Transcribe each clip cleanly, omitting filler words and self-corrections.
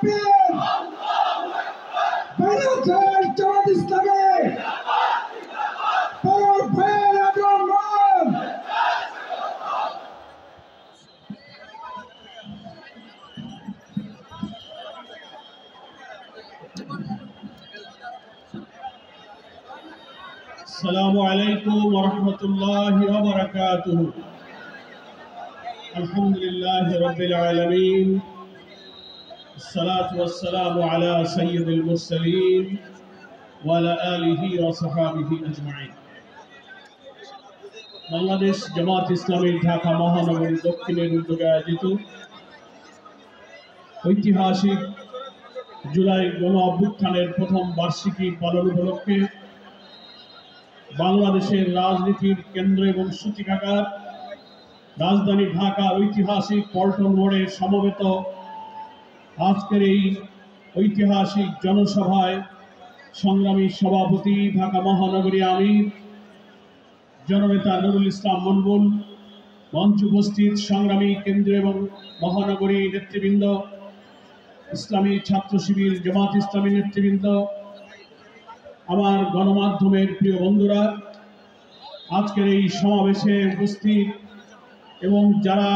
السلام عليكم ورحمة الله وبركاته. الحمد لله رب العالمين، الصلاة والسلام على سيد المرسلين وعلى آله وصحابه أجمعين. বাংলাদেশ জামাত ইসলামী ঢাকা মহানগরী দক্ষিণের উদ্যোগে আয়োজিত ঐতিহাসিক জুলাই গণ অভ্যুত্থানের প্রথম বার্ষিকী পালন উপলক্ষে বাংলাদেশের রাজনীতির কেন্দ্র এবং সূতিকাগার রাজধানী ঢাকার ঐতিহাসিক পল্টন মোড়ে সমবেত আজকের এই ঐতিহাসিক জনসভায় সংগ্রামী সভাপতি ঢাকা মহানগরী আমির জননেতা নুরুল ইসলাম মনবুল, মঞ্চ উপস্থিত সংগ্রামী কেন্দ্র এবং মহানগরী নেতৃবৃন্দ, ইসলামী ছাত্র শিবির জামাত ইসলামী নেতৃবৃন্দ, আমার গণমাধ্যমের প্রিয় বন্ধুরা, আজকের এই সমাবেশে উপস্থিত এবং যারা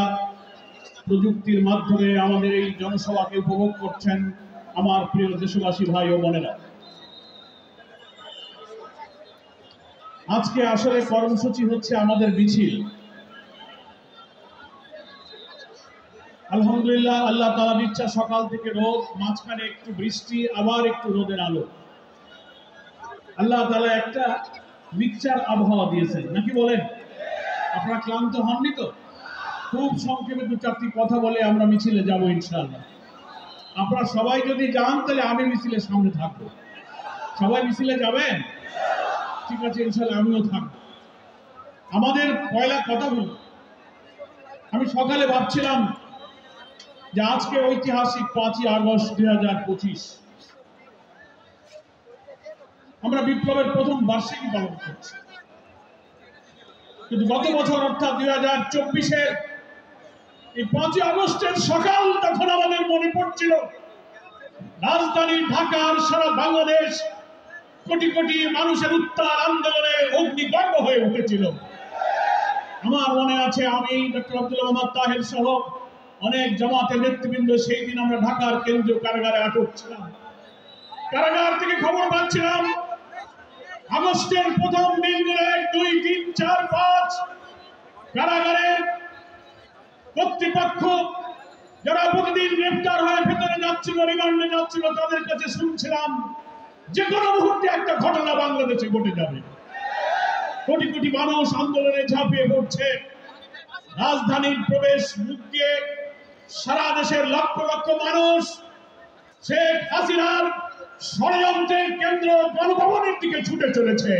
প্রযুক্তির মাধ্যমে আমাদের এই জনসভাকে উপভোগ করছেন, আমার প্রিয় দেশবাসী ভাই ও বোনেরা, আজকে আসলে কর্মসূচি হচ্ছে আমাদের মিছিল। আলহামদুলিল্লাহ, আল্লাহ তাআলার ইচ্ছা সকাল থেকে রোদ, মাঝখানে একটু বৃষ্টি, আবার একটু রোদের আলো। আল্লাহ তাআলা একটা মিক্সচার আবহাওয়া দিয়েছেন, নাকি বলেন? আপনারা ক্লান্ত হননি তো? খুব সংক্ষেপে দু চারটি কথা বলে আমরা মিছিলে যাব ইনশাআল্লাহ। আপনারা সবাই যদি যান তাহলে আমি মিছিলের সামনে থাকবো। সবাই মিছিলে যাবেন? ঠিক আছে, ইনশাআল্লাহ আমিও থাকবো। আমাদের পয়লা কথা বলব, আমি সকালে ভাবছিলাম যে আজকে ঐতিহাসিক 5ই আগস্ট 2025, আমরা বিপ্লবের প্রথম বার্ষিকী পালন করছি। কিন্তু গত বছর অর্থাৎ 2024-এর এই 5ই আগস্টের সকাল, তখন আমাদের মনে পড়ছিল রাজধানী ঢাকার সারা বাংলাদেশ কোটি কোটি মানুষের উত্তাল আন্দোলনে অগ্নিগর্ভ হয়ে উঠেছিল। আমার মনে আছে, আমি ডক্টর আব্দুল মোহাম্মদ তাহের সহ অনেক জামাতের নেতৃবৃন্দ সেই দিন আমরা ঢাকার কেন্দ্রীয় কারাগারে আটক ছিলাম। কারাগার থেকে খবর পাচ্ছিলাম আগস্টের প্রথম দিনগুলো 1, 2, 3, 4, 5 কারাগারের কর্তৃপক্ষ যারা প্রতিদিন গ্রেফতার হয়ে ভেতরে যাচ্ছিল, রিমান্ডে যাচ্ছিল, তাদের কাছে শুনছিলাম যে কোনো মুহূর্তে একটা ঘটনা বাংলাদেশে ঘটে যাবে। কোটি কোটি মানুষ আন্দোলনে ঝাঁপিয়ে পড়ছে। রাজধানীর প্রবেশ মুখ দিয়ে সারা দেশের লক্ষ লক্ষ মানুষ শেখ হাসিনার ষড়যন্ত্রের কেন্দ্র গণভবনের দিকে ছুটে চলেছে।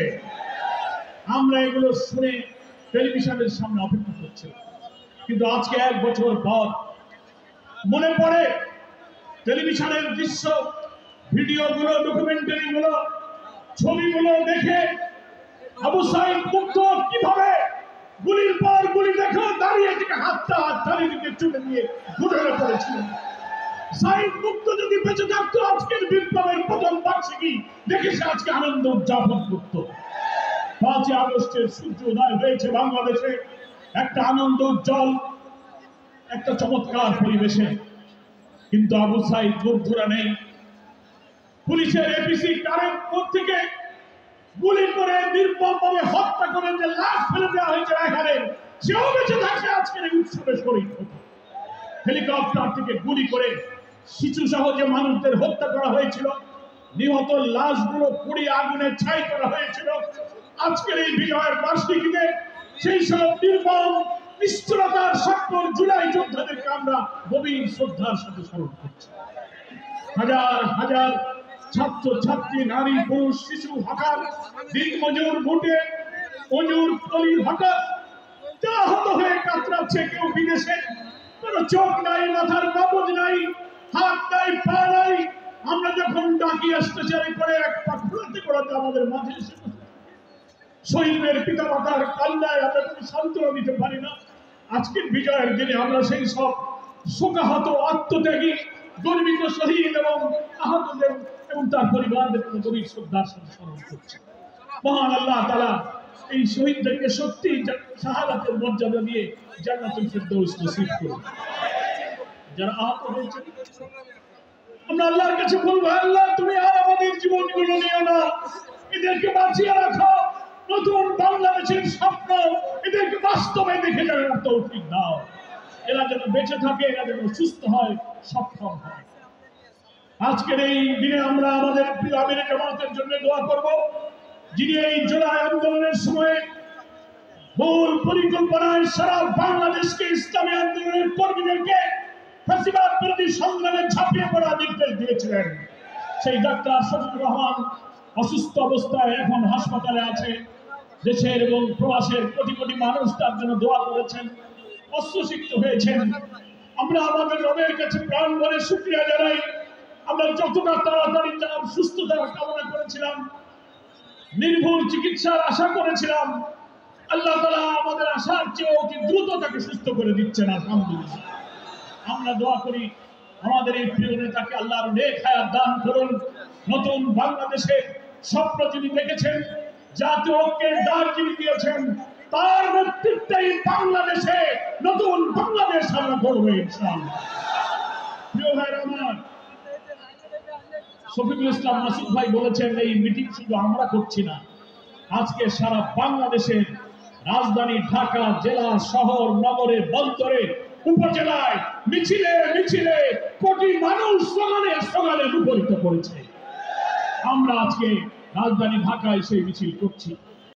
আমরা এগুলো শুনে টেলিভিশনের সামনে অপেক্ষা করছিলাম। কিন্তু আজকে 1 বছর পর মনে পড়ে টেলিভিশনের দৃশ্য, ভিডিওগুলো, ডকুমেন্টারিগুলো, ছবিগুলো দেখে আবু সাইদ মুক্ত কিভাবে গুলির পর গুলি দেখে দাঁড়িয়ে থেকে হাতটা চারিদিকে চুলে নিয়ে ঘুরে পড়েছিল। সাইদ মুক্ত যদি বেঁচে থাকতো আজকের বিপ্লবের প্রথম বার্ষিকী দেখে সে আজকে আনন্দ উদযাপন করত। 5ই আগস্টের সূর্য উদয় হয়েছে বাংলাদেশে একটা আনন্দ উজ্জ্বল, একটা চমৎকার পরিবেশে। কিন্তু আবু সাইদ মুগ্ধরা নেই। পুলিশের এপিসি কারের থেকে গুলি করে নির্মমভাবে হত্যা করে যে লাশ ফেলে দেওয়া হয়েছে এখানে, সেও বেঁচে থাকছে আজকের এই উৎসবে শরীর হতো। হেলিকপ্টার থেকে গুলি করে শিশু সহ যে মানুষদের হত্যা করা হয়েছিল, নিহত লাশগুলো পুড়িয়ে আগুনে ছাই করা হয়েছিল, আজকের এই বিজয়ের বার্ষিকীতে সেই সব নির্মম নিষ্ঠুরতার সত্তর জুলাই যোদ্ধাদেরকে আমরা গভীর শ্রদ্ধার সাথে স্মরণ করছি। হাজার হাজার ছাত্র ছাত্রী, নারী পুরুষ, শিশু, হকার, দিনমজুর, ভুটে মজুর, কলির হকার যারা আহত হয়ে কাতরাচ্ছে, কেউ বিদেশে, কোনো চোখ নাই, মাথার বাবুজ নাই, হাত নাই, পা নাই। আমরা যখন ডাকি স্টেশনে করে এক পা ঘুরাতে ঘোরাতে আমাদের মাঝে এসে শহীদের পিতা মাতার কান্নায় আমরা কোনো সান্ত্বনা দিতে পারি না। আজকের বিজয়ের দিনে আমরা সেই সব শোকাহত, আত্মত্যাগী, গর্বিত শহীদ এবং আহতদের এবং তার পরিবারদের গভীর শ্রদ্ধার সাথে স্মরণ করছি। মহান আল্লাহ তাআলা এই শহীদদেরকে সত্যি শাহাদাতের মর্যাদা দিয়ে জান্নাতুল ফিরদৌস নসিব করুন। যারা আহত হয়েছে আমরা আল্লাহর কাছে বলবো, আল্লাহ তুমি আর আমাদের জীবনগুলো নিও না, এদেরকে বাঁচিয়ে রাখো। নতুন বাংলাদেশের স্বপ্ন এদেরকে বাস্তবে দেখে যাওয়ার তৌফিক দাও। এরা যেন বেঁচে থাকে, এরা যেন সুস্থ হয়, সক্ষম হয়। আজকের এই দিনে আমরা আমাদের প্রিয় আমির জামাতের জন্য দোয়া করব, যিনি এই জুলাই আন্দোলনের সময় মূল পরিকল্পনায় সারা বাংলাদেশকে ইসলামী আন্দোলনের কর্মীদেরকে ফ্যাসিবাদ বিরোধী সংগ্রামে ঝাঁপিয়ে পড়ার নির্দেশ দিয়েছিলেন। সেই ডাক্তার শফিকুর রহমান অসুস্থ অবস্থায় এখন হাসপাতালে আছে। দেশের এবং প্রবাসের কোটি কোটি মানুষ তার জন্য দোয়া করেছেন, অস্ত্রসিক্ত হয়েছেন। আমরা আমাদের রবের কাছে প্রাণ ভরে শুকরিয়া জানাই। আমরা যতটা তাড়াতাড়ি তার সুস্থতার কামনা করেছিলাম, নির্ভুল চিকিৎসার আশা করেছিলাম, আল্লাহ তাআলা আমাদের আশার চেয়ে অতি দ্রুত তাকে সুস্থ করে দিচ্ছেন। আলহামদুলিল্লাহ। আমরা দোয়া করি আমাদের এই প্রিয় নেতাকে আল্লাহর নেক হায়াত দান করুন। নতুন বাংলাদেশের স্বপ্ন যিনি দেখেছেন, জাতীয় ঐক্যের ডাক যিনি দিয়েছেন, তার নেতৃত্বেই বাংলাদেশে নতুন বাংলাদেশ আমরা গড়ব ইনশাআল্লাহ। প্রিয় ভাইরা আমার, শফিকুল ইসলাম মাসুদ ভাই বলেছেন এই মিটিং শুধু আমরা করছি না, আজকে সারা বাংলাদেশের রাজধানী ঢাকা, জেলা, শহর, নগরে, বন্দরে, উপজেলায় মিছিলে মিছিলে কোটি মানুষ স্লোগানে স্লোগানে মুখরিত করেছে। আমরা আজকে রাজধানী ঢাকায় সেই মিছিল করছি।